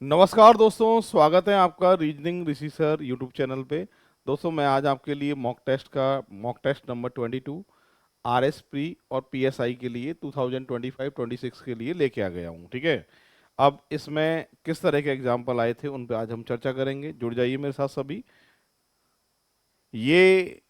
नमस्कार दोस्तों, स्वागत है आपका reasoning Rishi sir YouTube channel पे। दोस्तों मैं आज आपके लिए mock test number 22 RS pre और पीएसआई के लिए 2025-26 के लिए लेके आ गया हूँ। ठीक है, अब इसमें किस तरह के एग्जाम्पल आए थे उन पे आज हम चर्चा करेंगे। जुड़ जाइए मेरे साथ सभी। ये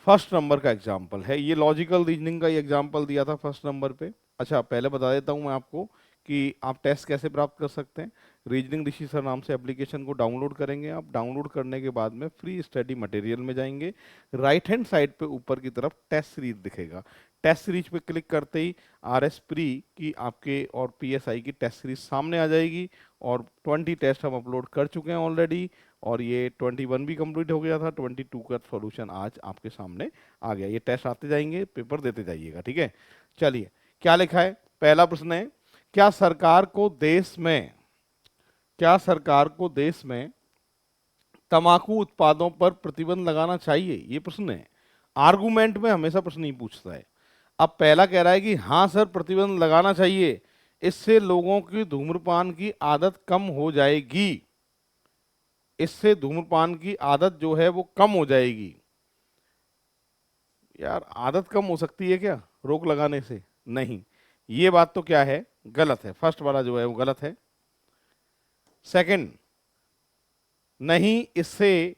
फर्स्ट नंबर का एग्जाम्पल है, ये लॉजिकल रीजनिंग का ही एग्जाम्पल दिया था फर्स्ट नंबर पे। अच्छा, पहले बता देता हूँ मैं आपको कि आप टेस्ट कैसे प्राप्त कर सकते हैं। रीजनिंग ऋषि सर नाम से एप्लीकेशन को डाउनलोड करेंगे आप। डाउनलोड करने के बाद में फ्री स्टडी मटेरियल में जाएंगे। राइट हैंड साइड पे ऊपर की तरफ टेस्ट सीरीज दिखेगा। टेस्ट सीरीज पे क्लिक करते ही आरएस प्री की आपके और पीएसआई की टेस्ट सीरीज सामने आ जाएगी। और 20 टेस्ट हम अपलोड कर चुके हैं ऑलरेडी। और ये 21 भी कंप्लीट हो गया था। 22 का सॉल्यूशन आज आपके सामने आ गया। ये टेस्ट आते जाएंगे, पेपर देते जाइएगा। ठीक है, चलिए क्या लिखा है। पहला प्रश्न है, क्या सरकार को देश में तंबाकू उत्पादों पर प्रतिबंध लगाना चाहिए? ये प्रश्न है। आर्गुमेंट में हमेशा प्रश्न नहीं पूछता है। अब पहला कह रहा है कि हाँ सर, प्रतिबंध लगाना चाहिए, इससे लोगों की धूम्रपान की आदत कम हो जाएगी। इससे धूम्रपान की आदत जो है वो कम हो जाएगी। यार, आदत कम हो सकती है क्या रोक लगाने से? नहीं, ये बात तो क्या है, गलत है। फर्स्ट वाला जो है वो गलत है। सेकंड, नहीं, इससे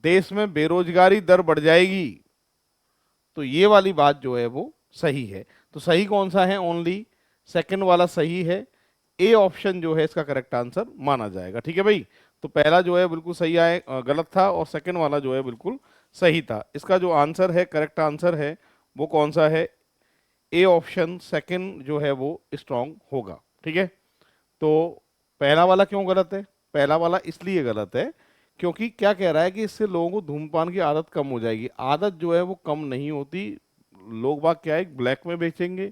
देश में बेरोजगारी दर बढ़ जाएगी। तो ये वाली बात जो है वो सही है। तो सही कौन सा है? ओनली सेकंड वाला सही है। ए ऑप्शन जो है इसका करेक्ट आंसर माना जाएगा। ठीक है भाई, तो पहला जो है बिल्कुल सही आए गलत था, और सेकंड वाला जो है बिल्कुल सही था। इसका जो आंसर है, करेक्ट आंसर है, वो कौन सा है? ए ऑप्शन सेकंड जो है वो स्ट्रांग होगा। ठीक है, तो पहला वाला क्यों गलत है? पहला वाला इसलिए गलत है क्योंकि क्या कह रहा है कि इससे लोगों को धूम्रपान की आदत कम हो जाएगी। आदत जो है वो कम नहीं होती। लोग बाग क्या है, ब्लैक में बेचेंगे,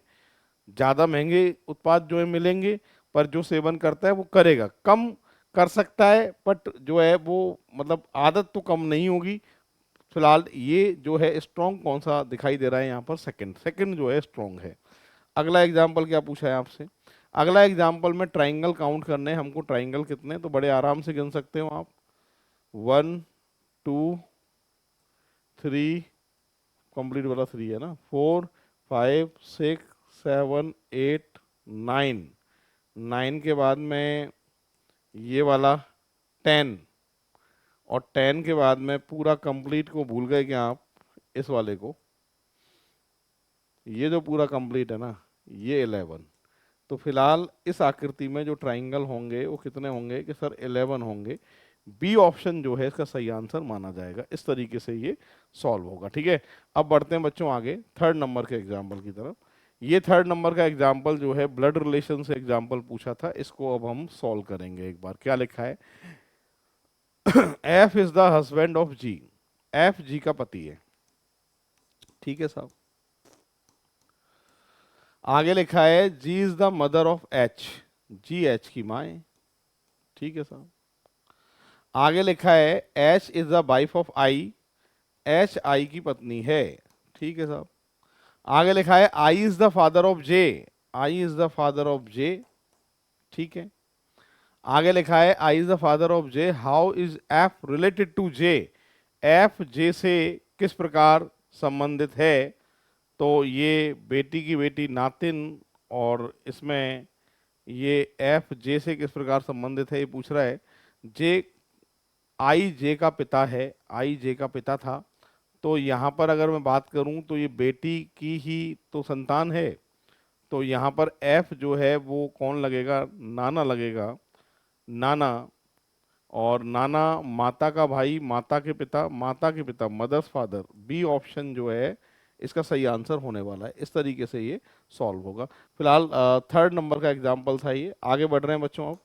ज़्यादा महंगे उत्पाद जो है मिलेंगे, पर जो सेवन करता है वो करेगा, कम कर सकता है, बट जो है वो मतलब आदत तो कम नहीं होगी। फिलहाल ये जो है स्ट्रॉन्ग कौन सा दिखाई दे रहा है यहाँ पर? सेकंड, सेकंड जो है स्ट्रॉन्ग है। अगला एग्जाम्पल क्या पूछा है आपसे? अगला एग्जाम्पल में ट्राइंगल काउंट करने हैं हमको। ट्राइंगल कितने, तो बड़े आराम से गिन सकते हो आप। 1 2 3, कंप्लीट वाला 3 है ना, 4 5 6 7 8 9। 9 के बाद में ये वाला 10, और 10 के बाद में पूरा कंप्लीट को भूल गए क्या आप? इस वाले को, ये जो पूरा कंप्लीट है ना, ये 11। तो फिलहाल इस आकृति में जो ट्राइंगल होंगे वो कितने होंगे कि सर 11 होंगे। बी ऑप्शन जो है इसका सही आंसर माना जाएगा। इस तरीके से ये सॉल्व होगा। ठीक है, अब बढ़ते हैं बच्चों आगे थर्ड नंबर के एग्जाम्पल की तरफ। ये थर्ड नंबर का एग्जाम्पल जो है ब्लड रिलेशन से एग्जाम्पल पूछा था, इसको अब हम सॉल्व करेंगे। एक बार क्या लिखा है? F is the husband of G. F G का पति है। ठीक है साहब। आगे लिखा है G is the mother of H. G H की माँ है। ठीक है साहब। आगे लिखा है H is the wife of I. H I की पत्नी है। ठीक है साहब। आगे लिखा है I is the father of J. I is the father of J. ठीक है। आगे लिखा है I is the father of J, how is F related to J. F J से किस प्रकार संबंधित है? तो ये बेटी की बेटी नातिन, और इसमें ये एफ जे से किस प्रकार संबंधित है ये पूछ रहा है। जे आई जे का पिता है, आई जे का पिता था। तो यहाँ पर अगर मैं बात करूँ तो ये बेटी की ही तो संतान है। तो यहाँ पर एफ जो है वो कौन लगेगा? नाना लगेगा, नाना। और नाना माता का भाई, माता के पिता, माता के पिता मदर्स फादर। बी ऑप्शन जो है इसका सही आंसर होने वाला है। इस तरीके से ये सॉल्व होगा। फिलहाल थर्ड नंबर का एग्जाम्पल था ये। आगे बढ़ रहे हैं बच्चों अब।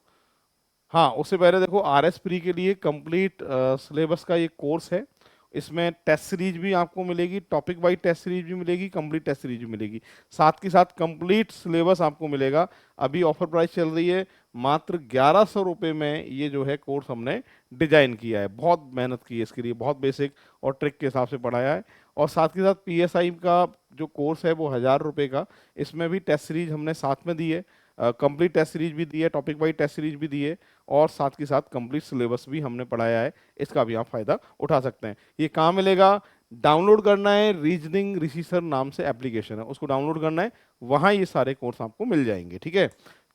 हाँ, उससे पहले देखो आर एस प्री के लिए कंप्लीट सिलेबस का ये कोर्स है। इसमें टेस्ट सीरीज भी आपको मिलेगी, टॉपिक वाइज टेस्ट सीरीज भी मिलेगी, कंप्लीट टेस्ट सीरीज भी मिलेगी, साथ के साथ कंप्लीट सिलेबस आपको मिलेगा। अभी ऑफर प्राइस चल रही है, मात्र 1100 रुपये में ये जो है कोर्स हमने डिजाइन किया है। बहुत मेहनत की है इसके लिए, बहुत बेसिक और ट्रिक के हिसाब से पढ़ाया है। और साथ के साथ पीएसआई का जो कोर्स है वो 1000 रुपये का, इसमें भी टेस्ट सीरीज हमने साथ में दी है। कंप्लीट टेस्ट सीरीज भी दी है, टॉपिक वाइज टेस्ट सीरीज भी दी है, और साथ के साथ कंप्लीट सिलेबस भी हमने पढ़ाया है। इसका भी आप फायदा उठा सकते हैं। ये कहाँ मिलेगा? डाउनलोड करना है, रीजनिंग रिसीसर नाम से एप्लीकेशन है, उसको डाउनलोड करना है, वहां ये सारे कोर्स आपको मिल जाएंगे। ठीक है,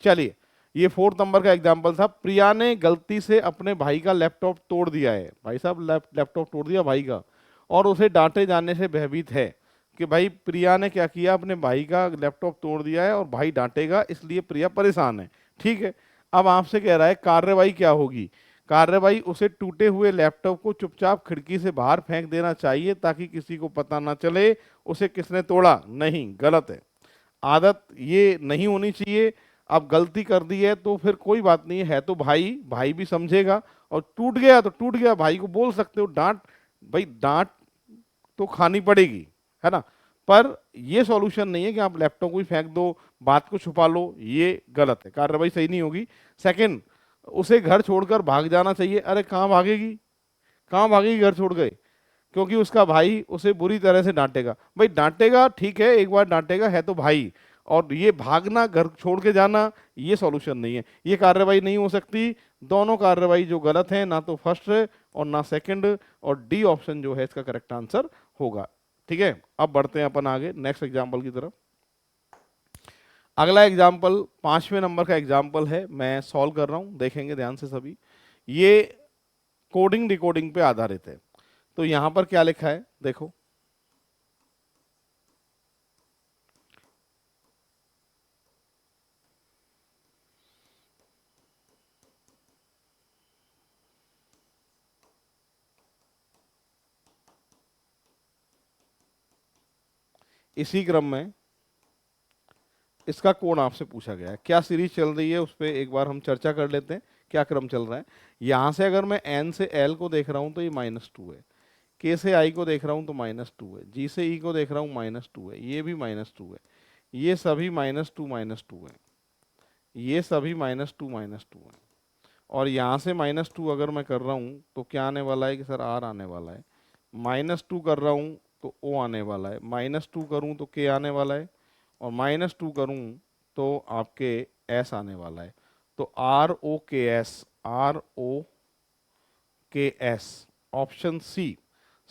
चलिए ये 4 नंबर का एग्जाम्पल था। प्रिया ने गलती से अपने भाई का लैपटॉप तोड़ दिया है। भाई साहब लैपटॉप तोड़ दिया भाई का, और उसे डांटे जाने से भयभीत है कि भाई प्रिया ने क्या किया, अपने भाई का लैपटॉप तोड़ दिया है और भाई डांटेगा, इसलिए प्रिया परेशान है। ठीक है, अब आपसे कह रहा है कार्रवाई क्या होगी। कार्रवाई, उसे टूटे हुए लैपटॉप को चुपचाप खिड़की से बाहर फेंक देना चाहिए ताकि किसी को पता ना चले उसे किसने तोड़ा। नहीं, गलत है, आदत ये नहीं होनी चाहिए। अब गलती कर दी है तो फिर कोई बात नहीं है तो भाई भाई भी समझेगा, और टूट गया तो टूट गया, भाई को बोल सकते हो, डांट, भाई डांट तो खानी पड़ेगी, है ना। पर ये सॉल्यूशन नहीं है कि आप लैपटॉप को ही फेंक दो, बात को छुपा लो, ये गलत है, कार्रवाई सही नहीं होगी। सेकंड, उसे घर छोड़कर भाग जाना चाहिए। अरे कहाँ भागेगी, कहाँ भागेगी घर छोड़ गए, क्योंकि उसका भाई उसे बुरी तरह से डांटेगा। भाई डांटेगा ठीक है, एक बार डांटेगा है तो भाई, और ये भागना, घर छोड़ के जाना, ये सॉल्यूशन नहीं है, ये कार्रवाई नहीं हो सकती। दोनों कार्रवाई जो गलत है, ना तो फर्स्ट और ना सेकंड, और डी ऑप्शन जो है इसका करेक्ट आंसर होगा। ठीक है, अब बढ़ते हैं अपन आगे नेक्स्ट एग्जाम्पल की तरफ। अगला एग्जाम्पल 5वें नंबर का एग्जाम्पल है, मैं सॉल्व कर रहा हूं, देखेंगे ध्यान से सभी। ये कोडिंग डिकोडिंग पे आधारित है। तो यहां पर क्या लिखा है देखो, इसी क्रम में इसका कोण आपसे पूछा गया है। क्या सीरीज चल रही है उस पर एक बार हम चर्चा कर लेते हैं, क्या क्रम चल रहा है। यहां से अगर मैं एन से एल को देख रहा हूं तो ये -2 है, के से आई को देख रहा हूं तो -2 है, जी से ई को देख रहा हूं -2 है, ये भी -2 है, ये सभी -2 है, ये सभी -2 है, और यहाँ से -2 अगर मैं कर रहा हूँ तो क्या आने वाला है कि सर आर आने वाला है, -2 कर रहा हूँ तो ओ आने वाला है, -2 करूँ तो के आने वाला है, और -2 करूँ तो आपके एस आने वाला है। तो are O K S, R O K S, option C,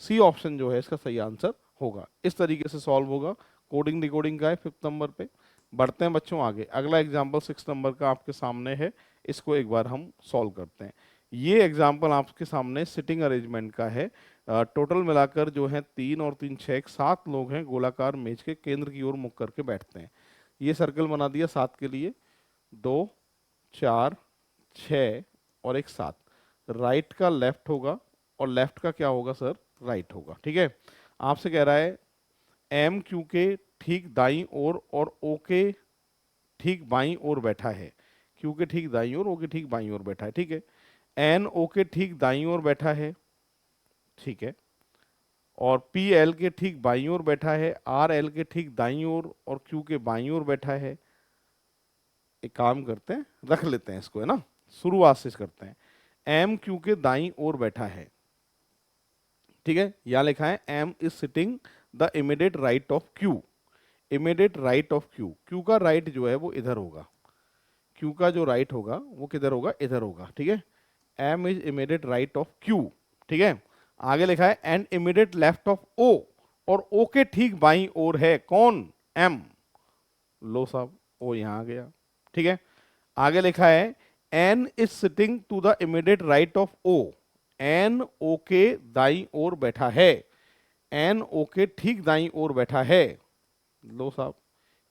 C option जो है इसका सही आंसर होगा। इस तरीके से सॉल्व होगा, कोडिंग डिकोडिंग का है 5th नंबर पे। बढ़ते हैं बच्चों आगे, अगला एग्जाम्पल 6 नंबर का आपके सामने है, इसको एक बार हम सॉल्व करते हैं। ये एग्जाम्पल आपके सामने सिटिंग अरेंजमेंट का है। टोटल मिलाकर जो है 3 और 3 6 7 लोग हैं, गोलाकार मेज के केंद्र की ओर मुख करके बैठते हैं। ये सर्कल बना दिया 7 के लिए, 2 4 6 और एक 7। राइट का लेफ्ट होगा और लेफ्ट का क्या होगा सर, राइट होगा। ठीक है, आपसे कह रहा है एम क्यू के ठीक दाईं ओर और ओ के ठीक बाईं ओर बैठा है। क्यू के ठीक दाईं ओर, ओ के ठीक बाईं ओर बैठा है। ठीक है, एन ओ के ठीक दाईं ओर बैठा है। ठीक है, और पी एल के ठीक बाईं ओर बैठा है, आर एल के ठीक दाईं ओर और क्यू के बाईं ओर बैठा है। एक काम करते हैं, रख लेते हैं इसको, है ना, शुरुआत से करते हैं। एम क्यू के दाईं ओर बैठा है। ठीक है, यहां लिखा है M is sitting the immediate right of Q, immediate right of Q, Q का राइट जो है वो इधर होगा, क्यू का जो राइट होगा वो किधर होगा, इधर होगा। ठीक है, M is immediate right of Q. ठीक है, आगे लिखा है and immediate left of O, और ओ के ठीक बाईं ओर है कौन, एम। लो साहब, ओ यहां आ गया। ठीक है, आगे लिखा है N is sitting to the immediate right of O, N O के दाईं ओर बैठा है, एन ओ के ठीक दाईं ओर बैठा है। लो साहब,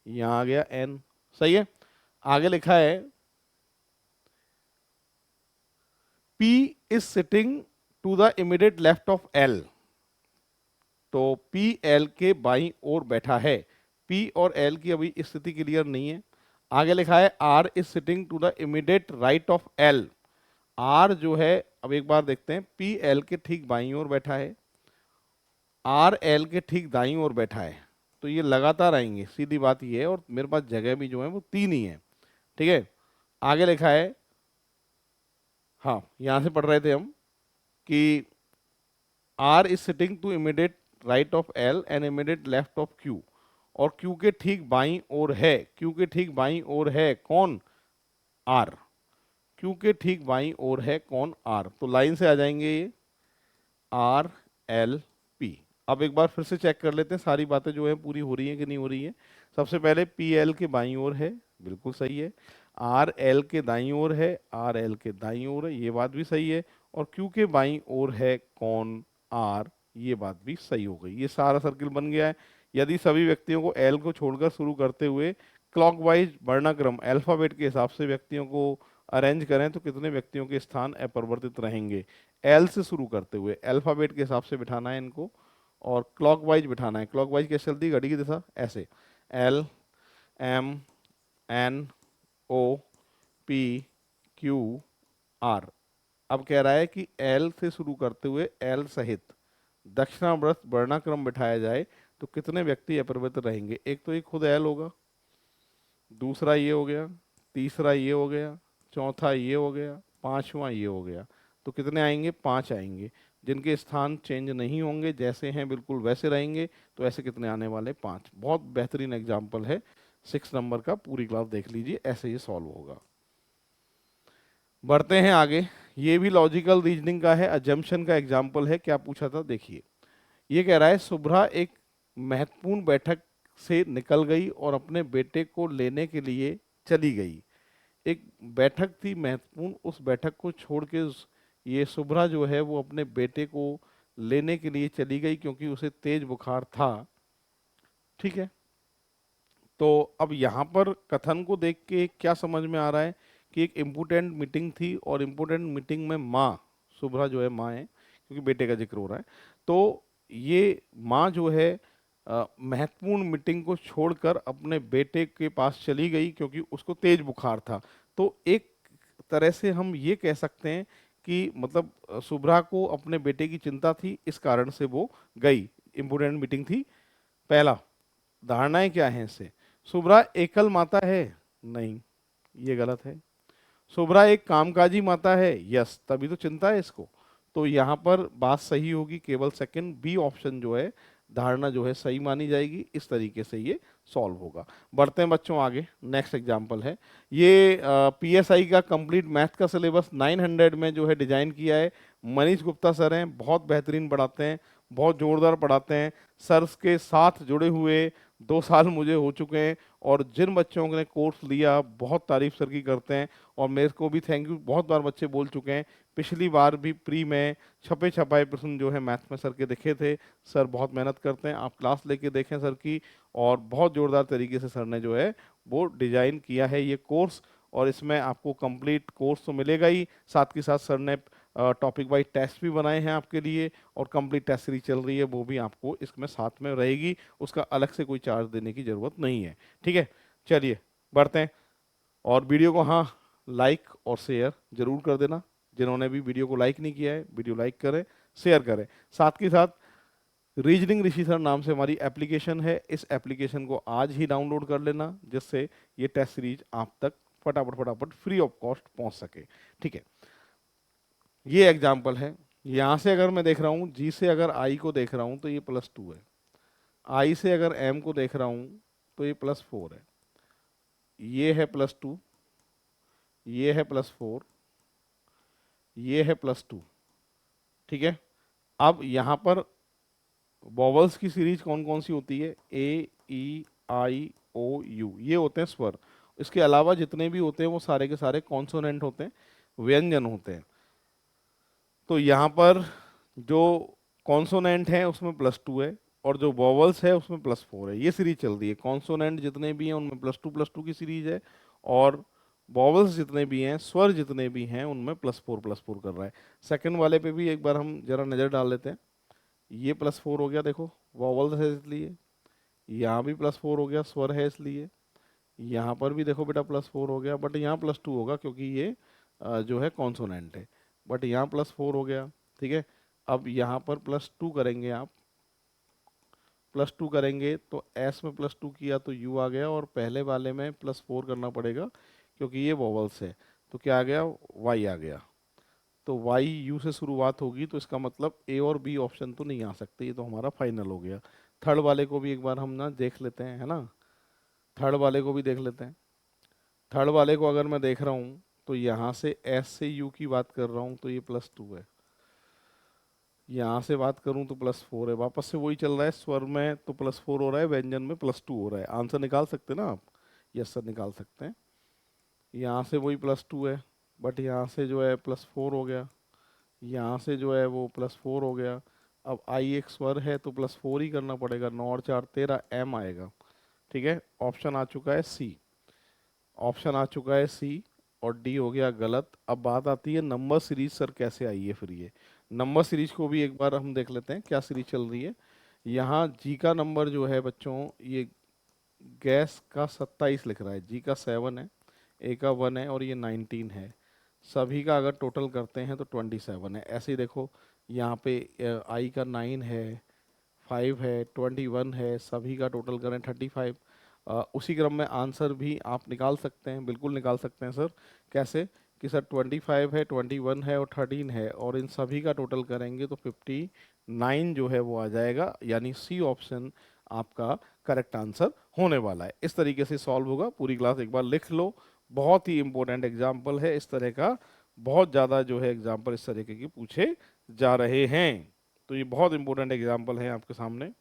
यहां आ गया एन, सही है। आगे लिखा है P is sitting to the immediate left of L, तो P L के बाईं ओर बैठा है। P और L की अभी स्थिति क्लियर नहीं है। आगे लिखा है R is sitting to the immediate right of L, R जो है, अब एक बार देखते हैं, P L के ठीक बाईं ओर बैठा है, R L के ठीक दाईं ओर बैठा है, तो ये लगातार आएंगे, सीधी बात ये है, और मेरे पास जगह भी जो है वो 3 ही है। ठीक है, आगे लिखा है, हाँ यहां से पढ़ रहे थे हम कि R is sitting to immediate right of L and immediate left of Q, और क्यू के ठीक बाईं ओर है, क्यू के ठीक बाईं ओर है कौन, आर। क्यू के ठीक बाईं ओर है कौन, आर। तो लाइन से आ जाएंगे ये आर एल पी। अब एक बार फिर से चेक कर लेते हैं सारी बातें जो है पूरी हो रही है कि नहीं हो रही है। सबसे पहले पी एल के बाईं ओर है, बिल्कुल सही है। आर एल के दाईं ओर है, आर एल के दाईं ओर है, ये बात भी सही है। और क्यू के बाईं ओर है कौन, आर, ये बात भी सही हो गई। ये सारा सर्किल बन गया है। यदि सभी व्यक्तियों को एल को छोड़कर शुरू करते हुए क्लॉकवाइज वर्णाक्रम अल्फाबेट के हिसाब से व्यक्तियों को अरेंज करें तो कितने व्यक्तियों के स्थान अपरिवर्तित रहेंगे। एल से शुरू करते हुए अल्फाबेट के हिसाब से बिठाना है इनको और क्लॉकवाइज बिठाना है। क्लॉकवाइज कैसे चलती है घड़ी की दिशा, ऐसे L M N O P Q R. अब कह रहा है कि एल से शुरू करते हुए एल सहित दक्षिणावर्त वर्णाक्रम बिठाया जाए तो कितने व्यक्ति अपरिवर्तित रहेंगे। एक तो ये खुद एल होगा, दूसरा ये हो गया, तीसरा ये हो गया, चौथा ये हो गया, पांचवा ये हो गया। तो कितने आएंगे, 5 आएंगे। जिनके स्थान चेंज नहीं होंगे, जैसे हैं बिल्कुल वैसे रहेंगे। तो ऐसे कितने आने वाले, 5। बहुत बेहतरीन एग्जाम्पल है 6 नंबर का, पूरी क्लास देख लीजिए, ऐसे ये सॉल्व होगा। बढ़ते हैं आगे। ये भी लॉजिकल रीजनिंग का है, अजम्पशन का एग्जाम्पल है। क्या पूछा था देखिए, ये कह रहा है शुभ्रा एक महत्वपूर्ण बैठक से निकल गई और अपने बेटे को लेने के लिए चली गई। एक बैठक थी महत्वपूर्ण, उस बैठक को छोड़ के ये शुभ्रा जो है वो अपने बेटे को लेने के लिए चली गई क्योंकि उसे तेज बुखार था। ठीक है, तो अब यहाँ पर कथन को देख के क्या समझ में आ रहा है कि एक इम्पोर्टेंट मीटिंग थी और इम्पोर्टेंट मीटिंग में माँ, शुभ्रा जो है माँ है क्योंकि बेटे का जिक्र हो रहा है। तो ये माँ जो है महत्वपूर्ण मीटिंग को छोड़कर अपने बेटे के पास चली गई क्योंकि उसको तेज बुखार था। तो एक तरह से हम ये कह सकते हैं कि मतलब शुभ्रा को अपने बेटे की चिंता थी, इस कारण से वो गई, इम्पोर्टेंट मीटिंग थी। पहला, धारणाएं क्या हैं इससे, शुभ्रा एकल माता है, नहीं, ये गलत है। शुभ्रा एक कामकाजी माता है, यस, तभी तो चिंता है इसको। तो यहाँ पर बात सही होगी, केवल सेकंड बी ऑप्शन जो है धारणा जो है सही मानी जाएगी। इस तरीके से ये सॉल्व होगा। बढ़ते हैं बच्चों आगे, नेक्स्ट एग्जांपल है ये पीएसआई का कंप्लीट मैथ का सिलेबस 900 में जो है डिजाइन किया है। मनीष गुप्ता सर हैं, बहुत बेहतरीन पढ़ाते हैं, बहुत जोरदार पढ़ाते हैं। सर के साथ जुड़े हुए 2 साल मुझे हो चुके हैं और जिन बच्चों ने कोर्स लिया बहुत तारीफ सर की करते हैं और मेरे को भी थैंक यू, बहुत बार बच्चे बोल चुके हैं। पिछली बार भी प्री में छपे छपाए प्रश्न जो है मैथ में सर के दिखे थे। सर बहुत मेहनत करते हैं, आप क्लास लेके देखें सर की, और बहुत जोरदार तरीके से सर ने जो है वो डिजाइन किया है ये कोर्स। और इसमें आपको कंप्लीट कोर्स तो मिलेगा ही, साथ के साथ सर ने टॉपिक वाइज टेस्ट भी बनाए हैं आपके लिए और कंप्लीट टेस्ट सीरीज चल रही है, वो भी आपको इसमें साथ में रहेगी। उसका अलग से कोई चार्ज देने की जरूरत नहीं है। ठीक है, चलिए बढ़ते हैं। और वीडियो को हाँ लाइक और शेयर जरूर कर देना। जिन्होंने भी वीडियो को लाइक नहीं किया है, वीडियो लाइक करें, शेयर करें। साथ के साथ रीजनिंग ऋषि सर नाम से हमारी एप्लीकेशन है, इस एप्लीकेशन को आज ही डाउनलोड कर लेना जिससे ये टेस्ट सीरीज आप तक फटाफट फटाफट फ्री ऑफ कॉस्ट पहुंच सके। ठीक है, ये एग्जाम्पल है। यहाँ से अगर मैं देख रहा हूँ, जी से अगर आई को देख रहा हूँ तो ये +2 है, आई से अगर एम को देख रहा हूँ तो ये +4 है, ये है +2, ये है +4, ये है +2। ठीक है, अब यहाँ पर वॉवल्स की सीरीज कौन कौन सी होती है, ए ई आई ओ यू, ये होते हैं स्वर। इसके अलावा जितने भी होते हैं वो सारे के सारे कॉन्सोनेंट होते हैं, व्यंजन होते हैं। तो यहाँ पर जो कॉन्सोनेंट है उसमें +2 है और जो वॉवल्स है उसमें +4 है। ये सीरीज चल रही है, कॉन्सोनेंट जितने भी हैं उनमें +2 की सीरीज है और वॉवल्स जितने भी हैं, स्वर जितने भी हैं उनमें +4 कर रहा है। सेकंड वाले पे भी एक बार हम जरा नज़र डाल लेते हैं। ये +4 हो गया, देखो वॉवल्स है इसलिए, यहाँ भी +4 हो गया, स्वर है इसलिए, यहाँ पर भी देखो बेटा +4 हो गया, बट यहाँ +2 होगा क्योंकि ये जो है कॉन्सोनेंट है, बट यहाँ +4 हो गया। ठीक है, अब यहाँ पर +2 करेंगे, आप +2 करेंगे तो एस में +2 किया तो यू आ गया और पहले वाले में +4 करना पड़ेगा क्योंकि ये वॉवल्स है, तो क्या आ गया, वाई आ गया। तो वाई यू से शुरुआत होगी तो इसका मतलब ए और बी ऑप्शन तो नहीं आ सकते, ये तो हमारा फाइनल हो गया। थर्ड वाले को भी एक बार हम ना देख लेते हैं, है ना, थर्ड वाले को भी देख लेते हैं। थर्ड वाले को अगर मैं देख रहा हूँ तो यहाँ से एस से यू की बात कर रहा हूँ तो ये +2 है, यहाँ से बात करूँ तो +4 है, वापस से वही चल रहा है, स्वर में तो +4 हो रहा है, व्यंजन में +2 हो रहा है। आंसर निकाल सकते हैं ना आप? यस सर निकाल सकते हैं। यहाँ से वही +2 है, बट यहाँ से जो है +4 हो गया, यहाँ से जो है वो +4 हो गया। अब आई एक स्वर है तो +4 ही करना पड़ेगा, 9 और 4 13 एम आएगा। ठीक है, ऑप्शन आ चुका है सी, ऑप्शन आ चुका है सी, और डी हो गया गलत। अब बात आती है नंबर सीरीज सर कैसे आई है, फिर ये नंबर सीरीज को भी एक बार हम देख लेते हैं क्या सीरीज चल रही है। यहाँ जी का नंबर जो है बच्चों, ये गैस का 27 लिख रहा है, जी का 7 है, ए का 1 है और ये 19 है। सभी का अगर टोटल करते हैं तो 27 है। ऐसे ही देखो यहाँ पे आई का 9 है, 5 है, 21 है, सभी का टोटल करें 35। उसी क्रम में आंसर भी आप निकाल सकते हैं, बिल्कुल निकाल सकते हैं सर। कैसे कि सर 25 है, 21 है और 13 है, और इन सभी का टोटल करेंगे तो 59 जो है वो आ जाएगा, यानी सी ऑप्शन आपका करेक्ट आंसर होने वाला है। इस तरीके से सॉल्व होगा। पूरी क्लास एक बार लिख लो, बहुत ही इंपॉर्टेंट एग्जाम्पल है इस तरह का, बहुत ज़्यादा जो है एग्जाम्पल इस तरीके के पूछे जा रहे हैं। तो ये बहुत इंपॉर्टेंट एग्जाम्पल है आपके सामने।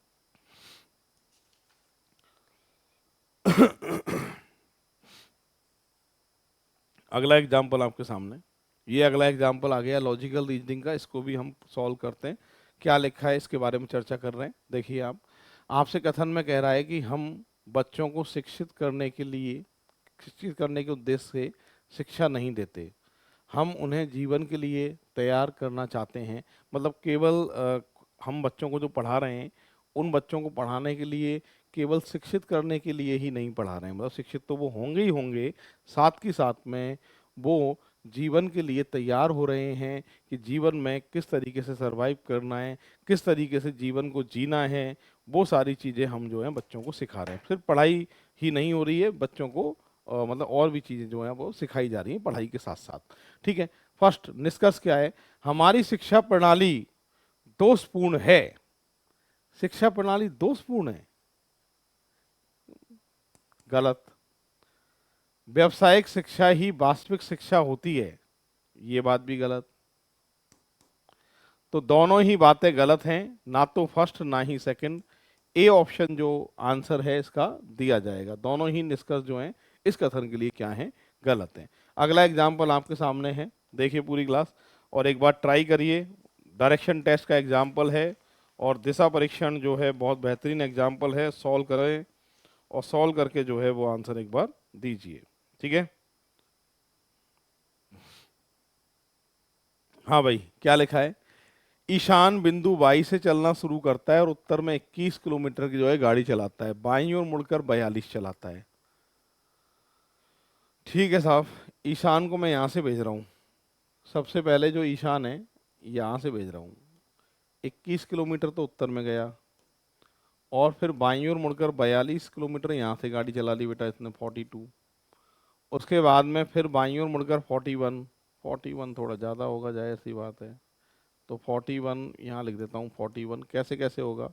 अगला एग्जाम्पल आपके सामने, ये अगला एग्जाम्पल आ गया लॉजिकल रीजनिंग का, इसको भी हम सॉल्व करते हैं। क्या लिखा है इसके बारे में चर्चा कर रहे हैं। देखिए आप, आपसे कथन में कह रहा है कि हम बच्चों को शिक्षित करने के लिए, शिक्षित करने के उद्देश्य से शिक्षा नहीं देते, हम उन्हें जीवन के लिए तैयार करना चाहते हैं। मतलब केवल हम बच्चों को जो पढ़ा रहे हैं, उन बच्चों को पढ़ाने के लिए, केवल शिक्षित करने के लिए ही नहीं पढ़ा रहे हैं। मतलब शिक्षित तो वो होंगे ही होंगे, साथ ही साथ में वो जीवन के लिए तैयार हो रहे हैं कि जीवन में किस तरीके से सरवाइव करना है, किस तरीके से जीवन को जीना है। वो सारी चीज़ें हम जो हैं बच्चों को सिखा रहे हैं। सिर्फ पढ़ाई ही नहीं हो रही है, बच्चों को मतलब और भी चीज़ें जो हैं वो सिखाई जा रही हैं पढ़ाई के साथ साथ। ठीक है, फर्स्ट निष्कर्ष क्या है, हमारी शिक्षा प्रणाली दोषपूर्ण है। शिक्षा प्रणाली दोषपूर्ण है, गलत। व्यावसायिक शिक्षा ही वास्तविक शिक्षा होती है, ये बात भी गलत। तो दोनों ही बातें गलत हैं, ना तो फर्स्ट ना ही सेकंड। ए ऑप्शन जो आंसर है इसका दिया जाएगा। दोनों ही निष्कर्ष जो हैं इस कथन के लिए क्या है, गलत है। अगला एग्जाम्पल आपके सामने है, देखिए पूरी क्लास और एक बार ट्राई करिए। डायरेक्शन टेस्ट का एग्जाम्पल है और दिशा परीक्षण जो है बहुत बेहतरीन एग्जाम्पल है। सॉल्व करें और सॉल्व करके जो है वो आंसर एक बार दीजिए। ठीक है, हाँ भाई क्या लिखा है, ईशान बिंदु वाई से चलना शुरू करता है और उत्तर में 21 किलोमीटर की जो है गाड़ी चलाता है, बाईं ओर मुड़कर 42 चलाता है। ठीक है साहब, ईशान को मैं यहाँ से भेज रहा हूँ। सबसे पहले जो ईशान है यहाँ से भेज रहा हूँ, 21 किलोमीटर तो उत्तर में गया, और फिर बाईं ओर मुड़कर 42 किलोमीटर यहाँ से गाड़ी चला ली बेटा इसने 42। उसके बाद में फिर बाईं ओर मुड़कर 41, 41 थोड़ा ज़्यादा होगा, जाए ऐसी बात है, तो 41 यहाँ लिख देता हूँ। 41 कैसे कैसे होगा,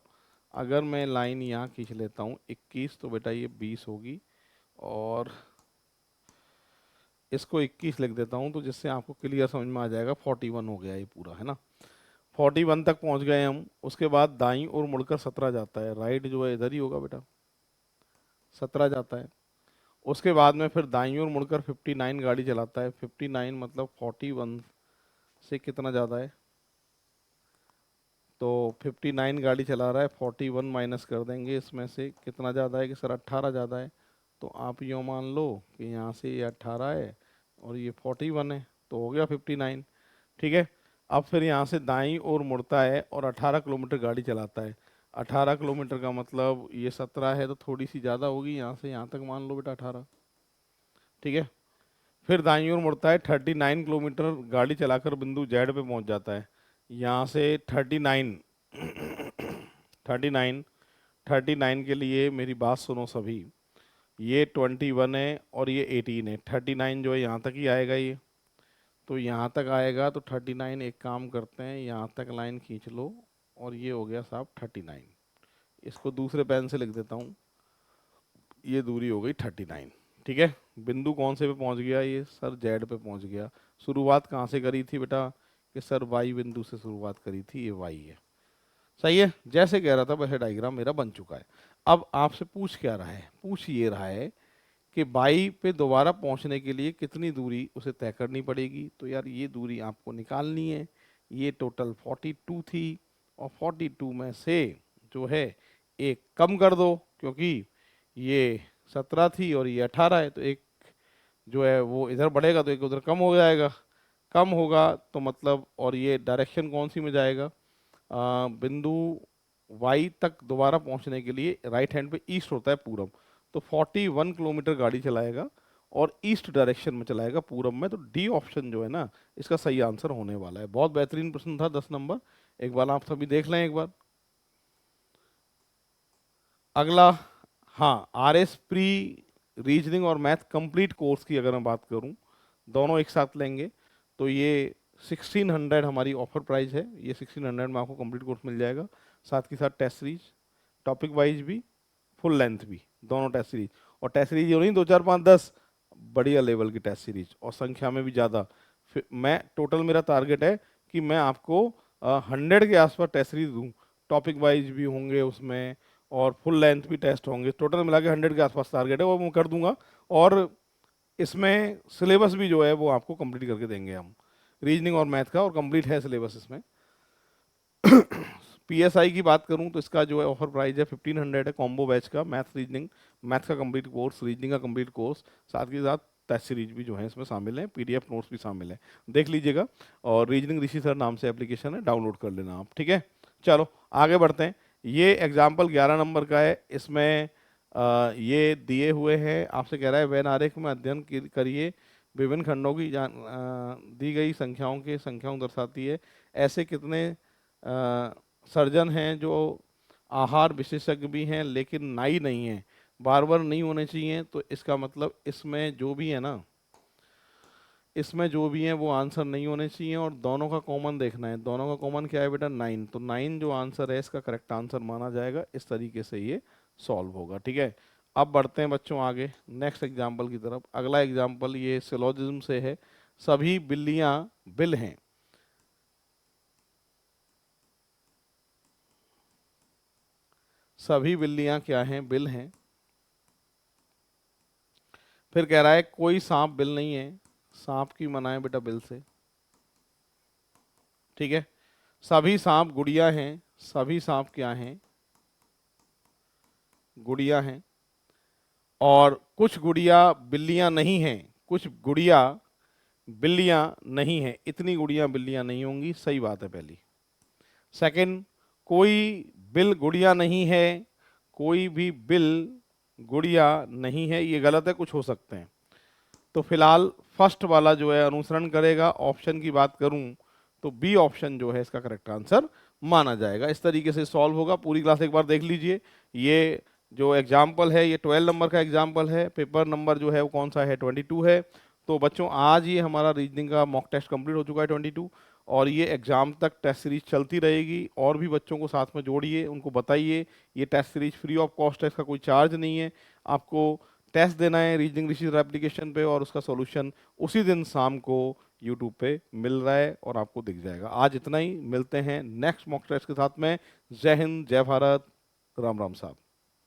अगर मैं लाइन यहाँ खींच लेता हूँ 21 तो बेटा ये 20 होगी, और इसको 21 लिख देता हूँ तो जिससे आपको क्लियर समझ में आ जाएगा 41 हो गया ये पूरा, है ना। 41 तक पहुँच गए हम। उसके बाद दाईं ओर मुड़कर 17 जाता है, राइट जो है इधर ही होगा बेटा, 17 जाता है। उसके बाद में फिर दाईं ओर मुड़कर 59 गाड़ी चलाता है। 59 मतलब 41 से कितना ज़्यादा है, तो 59 गाड़ी चला रहा है, 41 माइनस कर देंगे, इसमें से कितना ज़्यादा है कि सर 18 ज़्यादा है। तो आप यूँ मान लो कि यहाँ से ये 18 है और ये 41 है, तो हो गया 59। ठीक है, अब फिर यहाँ से दाईं ओर मुड़ता है और 18 किलोमीटर गाड़ी चलाता है। 18 किलोमीटर का मतलब ये 17 है तो थोड़ी सी ज़्यादा होगी, यहाँ से यहाँ तक मान लो बेटा 18। ठीक है, फिर दाईं ओर मुड़ता है, 39 किलोमीटर गाड़ी चलाकर बिंदु जेड पे पहुँच जाता है। यहाँ से 39 39 39 के लिए मेरी बात सुनो सभी, ये 21 है और ये 18 है। 39 जो है यहाँ तक ही आएगा ये, तो यहाँ तक आएगा तो 39, एक काम करते हैं यहाँ तक लाइन खींच लो और ये हो गया साहब 39। इसको दूसरे पेन से लिख देता हूँ, ये दूरी हो गई 39। ठीक है, बिंदु कौन से पे पहुंच गया, ये सर जेड पे पहुंच गया। शुरुआत कहाँ से करी थी बेटा, कि सर वाई बिंदु से शुरुआत करी थी, ये वाई है। सही है, जैसे कह रहा था वैसे डायग्राम मेरा बन चुका है। अब आपसे पूछ क्या रहा है, पूछ ये रहा है कि बाई पे दोबारा पहुंचने के लिए कितनी दूरी उसे तय करनी पड़ेगी। तो यार ये दूरी आपको निकालनी है। ये टोटल 42 थी, और 42 में से जो है एक कम कर दो, क्योंकि ये 17 थी और ये 18 है, तो एक जो है वो इधर बढ़ेगा तो एक उधर कम हो जाएगा। कम होगा तो मतलब, और ये डायरेक्शन कौन सी में जाएगा, बिंदु वाई तक दोबारा पहुंचने के लिए राइट हैंड पे ईस्ट होता है पूरब, तो 41 किलोमीटर गाड़ी चलाएगा और ईस्ट डायरेक्शन में चलाएगा, पूरब में। तो डी ऑप्शन जो है ना, इसका सही आंसर होने वाला है। बहुत बेहतरीन प्रश्न था, 10 नंबर। एक बार आप सभी देख लें एक बार। अगला, हाँ, आर एस प्री रीजनिंग और मैथ कंप्लीट कोर्स की अगर मैं बात करूं, दोनों एक साथ लेंगे तो ये 1600 हमारी ऑफर प्राइस है। ये 1600 में आपको कंप्लीट कोर्स मिल जाएगा, साथ के साथ टेस्ट सीरीज, टॉपिक वाइज भी, फुल लेंथ भी, दोनों टेस्ट सीरीज। और टेस्ट सीरीज ये नहीं 2 4 5 10, बढ़िया लेवल की टेस्ट सीरीज और संख्या में भी ज़्यादा। फिर मैं टोटल, मेरा टारगेट है कि मैं आपको 100 के आसपास टेस्ट सीरीज दूँ, टॉपिक वाइज भी होंगे उसमें और फुल लेंथ भी टेस्ट होंगे। टोटल मिला के 100 के आसपास टारगेट है, वो मैं कर दूंगा। और इसमें सिलेबस भी जो है वो आपको कंप्लीट करके देंगे हम, रीजनिंग और मैथ का, और कंप्लीट है सिलेबस इसमें। पीएसआई की बात करूं तो इसका जो है ऑफर प्राइस है 1500 है, कॉम्बो बैच का, मैथ रीजनिंग, मैथ का कंप्लीट कोर्स, रीजनिंग का कंप्लीट कोर्स, साथ के साथ टेस्ट सीरीज भी जो है इसमें शामिल है, पीडीएफ नोट्स भी शामिल है, देख लीजिएगा। और रीजनिंग ऋषि सर नाम से एप्लीकेशन है, डाउनलोड कर लेना आप। ठीक है, चलो आगे बढ़ते हैं। ये एग्जाम्पल 11 नंबर का है। इसमें ये दिए हुए हैं, आपसे कह रहा है वैन आरेख में अध्ययन करिए, विभिन्न खंडों की दी गई संख्याओं के संख्याओं दर्शाती है। ऐसे कितने सर्जन हैं जो आहार विशेषज्ञ भी हैं लेकिन नाई नहीं है, बार बार नहीं होने चाहिए। तो इसका मतलब इसमें जो भी है ना, इसमें जो भी है वो आंसर नहीं होने चाहिए, और दोनों का कॉमन देखना है। दोनों का कॉमन क्या है बेटा, 9। तो 9 जो आंसर है इसका करेक्ट आंसर माना जाएगा। इस तरीके से ये सॉल्व होगा। ठीक है, अब बढ़ते हैं बच्चों आगे नेक्स्ट एग्जाम्पल की तरफ। अगला एग्जाम्पल ये सिलोजिज्म से है। सभी बिल्लियां बिल हैं। सभी बिल्लियां क्या हैं, बिल हैं। फिर कह रहा है कोई सांप बिल नहीं है। सांप की मनाए बेटा बिल से। ठीक है, सभी सांप गुड़िया हैं। सभी सांप क्या हैं, गुड़िया हैं। और कुछ गुड़िया बिल्लियां नहीं हैं, कुछ गुड़िया बिल्लियां नहीं हैं, इतनी गुड़िया बिल्लियां नहीं होंगी। सही बात है पहली। सेकंड, कोई बिल गुड़िया नहीं है, कोई भी बिल गुड़िया नहीं है, ये गलत है, कुछ हो सकते हैं। तो फिलहाल फर्स्ट वाला जो है अनुसरण करेगा। ऑप्शन की बात करूं तो बी ऑप्शन जो है इसका करेक्ट आंसर माना जाएगा। इस तरीके से सॉल्व होगा। पूरी क्लास एक बार देख लीजिए। ये जो एग्जाम्पल है ये 12 नंबर का एग्जाम्पल है। पेपर नंबर जो है वो कौन सा है, 22 है। तो बच्चों आज ये हमारा रीजनिंग का मॉक टेस्ट कंप्लीट हो चुका है 22, और ये एग्जाम तक टेस्ट सीरीज चलती रहेगी। और भी बच्चों को साथ में जोड़िए, उनको बताइए ये test series free of cost है, इसका कोई चार्ज नहीं है। आपको टेस्ट देना है रीजनिंग ऋषि एप्लीकेशन पे, और उसका सॉल्यूशन उसी दिन शाम को यूट्यूब पे मिल रहा है और आपको दिख जाएगा। आज इतना ही, मिलते हैं नेक्स्ट मॉक टेस्ट के साथ में। जय हिंद, जय भारत, राम राम साहब।